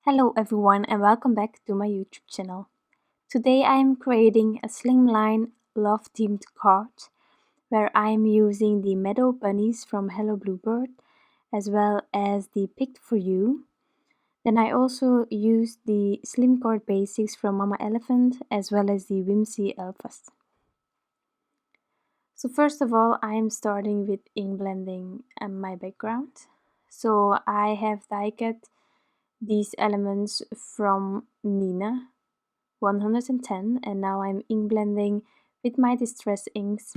Hello everyone and welcome back to my YouTube channel. Today I am creating a slimline love themed card where I am using the Meadow Bunnies from Hello Bluebird as well as the Picked for You. Then I also used the slim card basics from Mama Elephant as well as the Whimsy alphas. So first of all I am starting with ink blending my background. So I have die cut these elements from Neenah 110 and now I'm ink blending with my distress inks.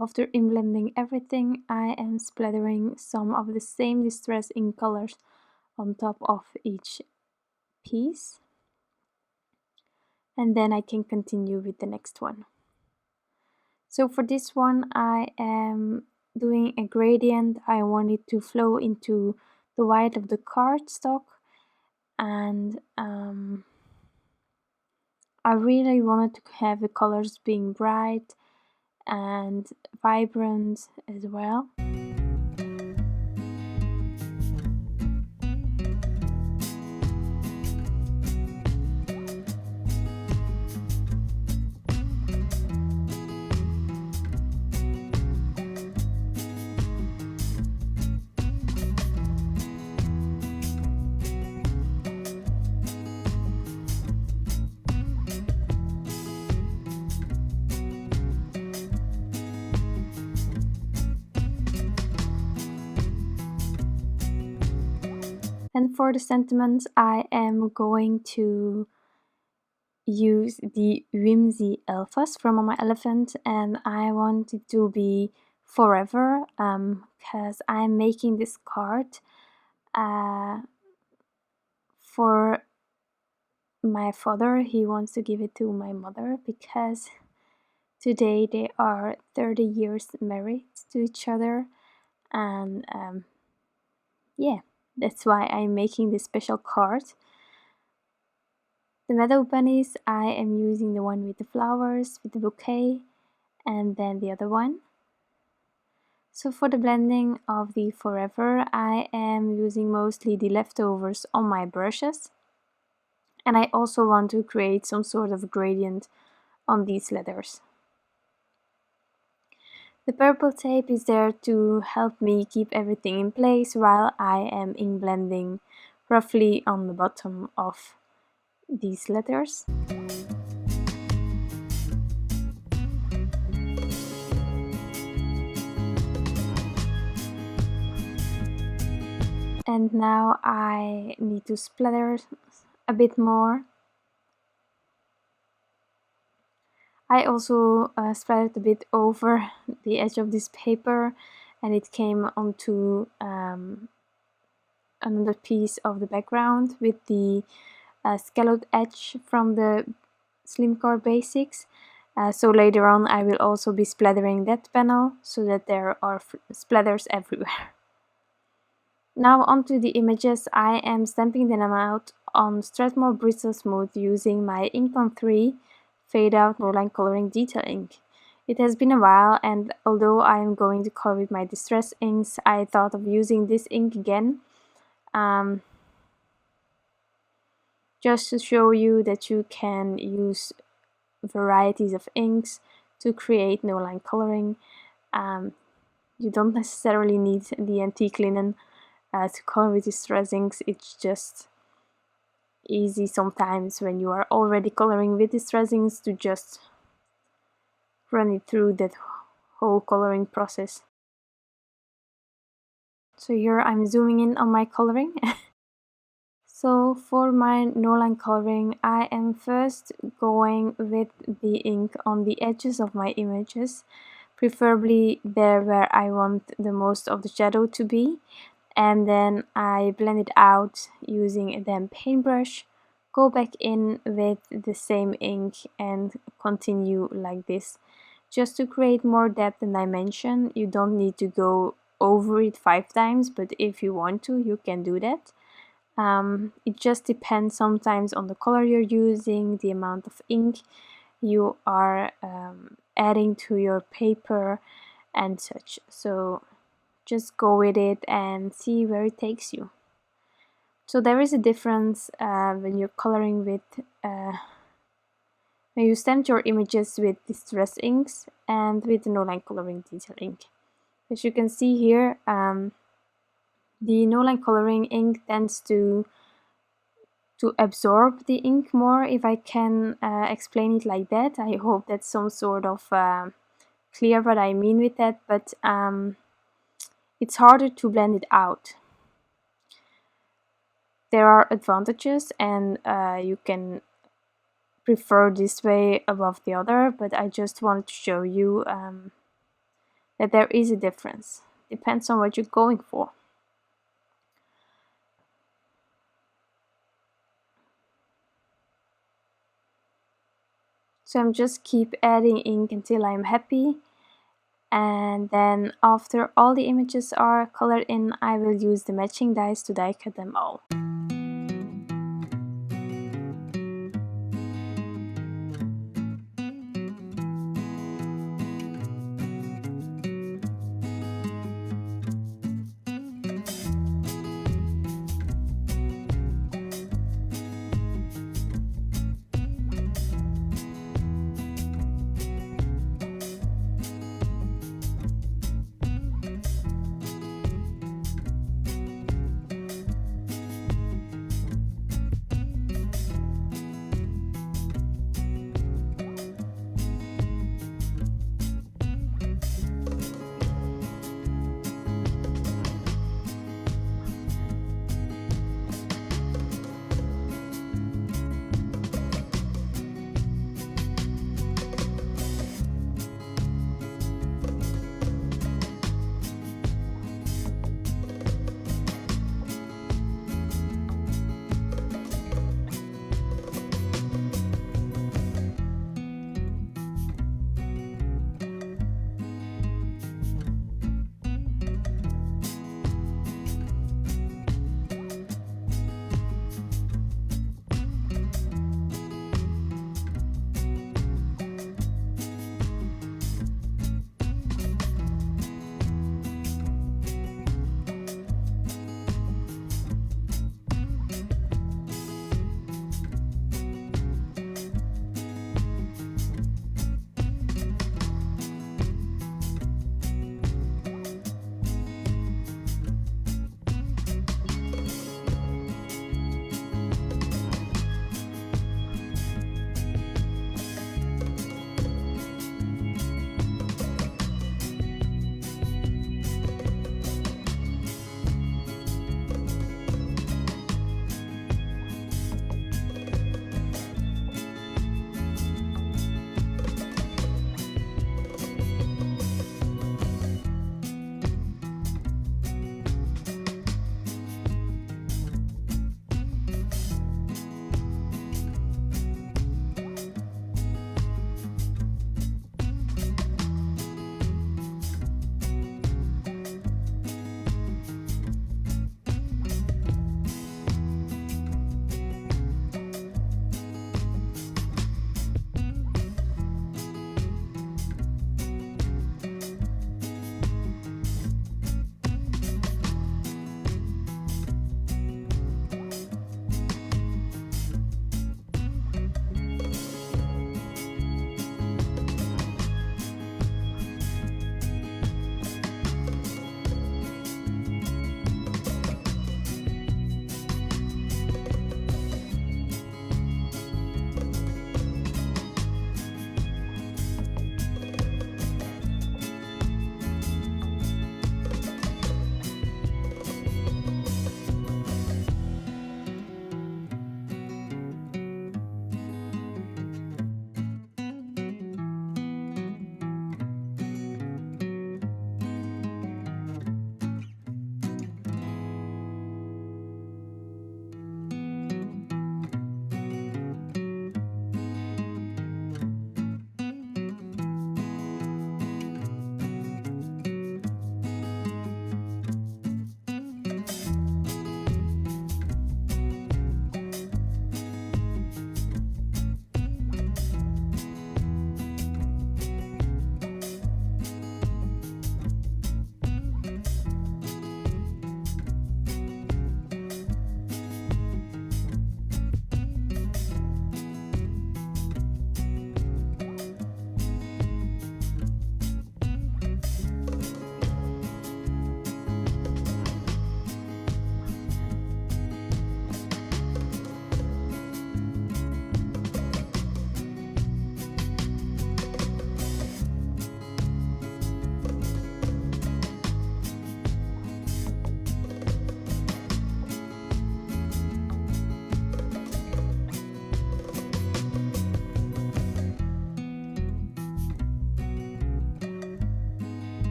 After ink blending everything, I am splattering some of the same distress ink colors on top of each piece. And then I can continue with the next one. So for this one I am doing a gradient. I want it to flow into the white of the cardstock, and I really wanted to have the colors being bright and vibrant as well. And for the sentiments, I am going to use the Whimsy alphas from Mama Elephant, and I want it to be forever because I'm making this card for my father. He wants to give it to my mother because today they are 30 years married to each other, and yeah, that's why I'm making this special card. The Meadow Bunnies, I am using the one with the flowers, with the bouquet, and then the other one. So for the blending of the Forever, I am using mostly the leftovers on my brushes. And I also want to create some sort of gradient on these letters. The purple tape is there to help me keep everything in place while I am ink blending roughly on the bottom of these letters. And now I need to splatter a bit more. I also splattered a bit over the edge of this paper, and it came onto another piece of the background with the scalloped edge from the Slim Core Basics. So later on I will also be splattering that panel so that there are splatters everywhere. Now onto the images. I am stamping them out on Strathmore Bristol Smooth using my Ink on 3 Fade Out Noline Coloring Detail ink. It has been a while, and although I am going to color with my distress inks, I thought of using this ink again. Just to show you that you can use varieties of inks to create Noline coloring. You don't necessarily need the antique linen to color with distress inks. It's just easy sometimes when you are already coloring with distress inks to just run it through that whole coloring process. So here I'm zooming in on my coloring. So for my Noline coloring, I am first going with the ink on the edges of my images preferably there where I want the most of the shadow to be. And then I blend it out using a damp paintbrush, go back in with the same ink and continue like this. Just to create more depth and dimension, you don't need to go over it 5 times, but if you want to, you can do that. It just depends sometimes on the color you're using, the amount of ink you are adding to your paper and such. So just go with it and see where it takes you. So there is a difference when you're coloring with when you stamp your images with distress inks and with the Noline coloring detail ink. As you can see here, the Noline coloring ink tends to absorb the ink more, if I can explain it like that. I hope that's some sort of clear what I mean with that, but it's harder to blend it out. There are advantages, and you can prefer this way above the other, but I just want to show you that there is a difference. Depends on what you're going for. So I'm just keep adding ink until I'm happy, and then after all the images are colored in, I will use the matching dies to die cut them all.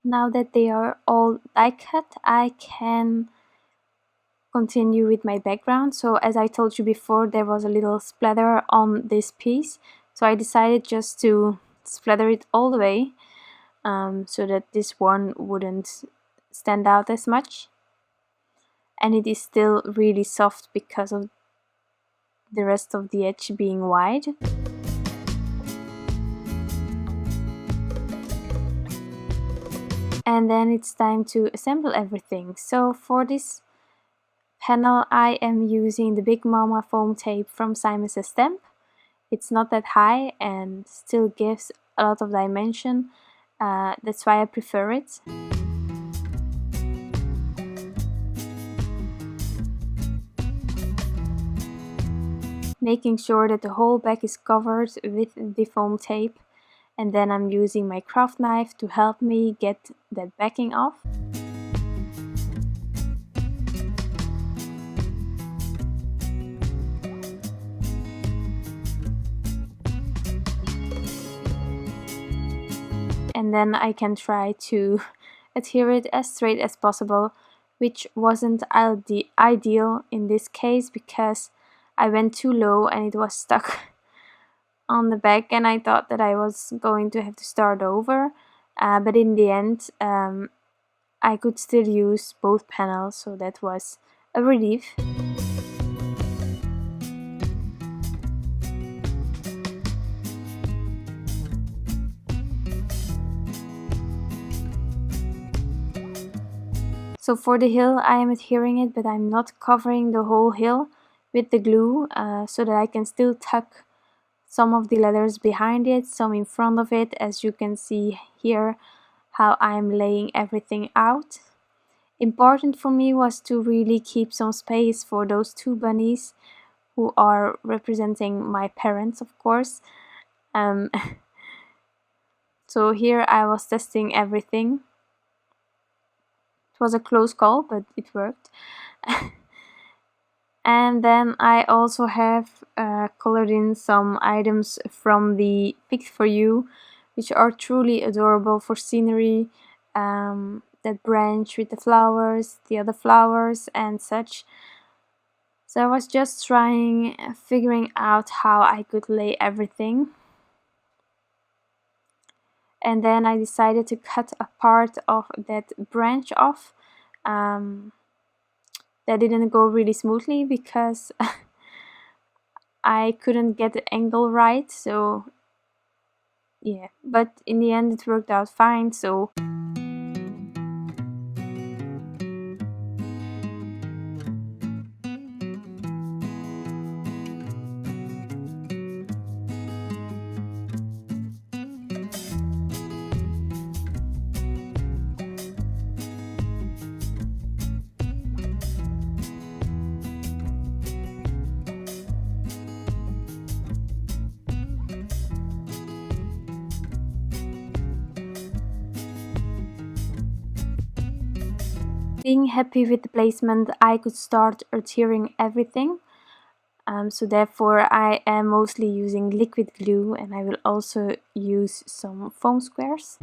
Now that they are all die cut, I can continue with my background. So as I told you before, there was a little splatter on this piece, so I decided just to splatter it all the way, so that this one wouldn't stand out as much. And it is still really soft because of the rest of the edge being wide. And then it's time to assemble everything. So for this panel I am using the big MOMMA foam tape from Simon Says Stamp. It's not that high and still gives a lot of dimension, that's why I prefer it. Making sure that the whole back is covered with the foam tape, and then I'm using my craft knife to help me get that backing off. And then I can try to adhere it as straight as possible, which wasn't ideal in this case because I went too low and it was stuck on the back, and I thought that I was going to have to start over, but in the end I could still use both panels, so that was a relief. So for the hill I am adhering it, but I'm not covering the whole hill with the glue, so that I can still tuck some of the letters behind it, some in front of it, as you can see here how I'm laying everything out. Important for me was to really keep some space for those two bunnies who are representing my parents, of course. So here I was testing everything. It was a close call, but it worked. And then I also have colored in some items from the Picked For You, which are truly adorable for scenery. That branch with the flowers, the other flowers and such. So I was just figuring out how I could lay everything. And then I decided to cut a part of that branch off. That didn't go really smoothly because I couldn't get the angle right, so yeah, but in the end it worked out fine. So being happy with the placement, I could start adhering everything. So therefore I am mostly using liquid glue, and I will also use some foam squares.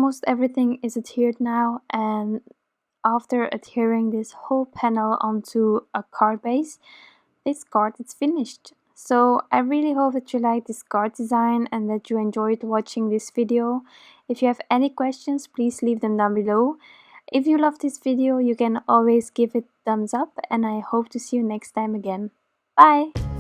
almost everything is adhered now, and after adhering this whole panel onto a card base, this card is finished. So I really hope that you like this card design and that you enjoyed watching this video. If you have any questions, please leave them down below. If you love this video, you can always give it a thumbs up, and I hope to see you next time again. Bye!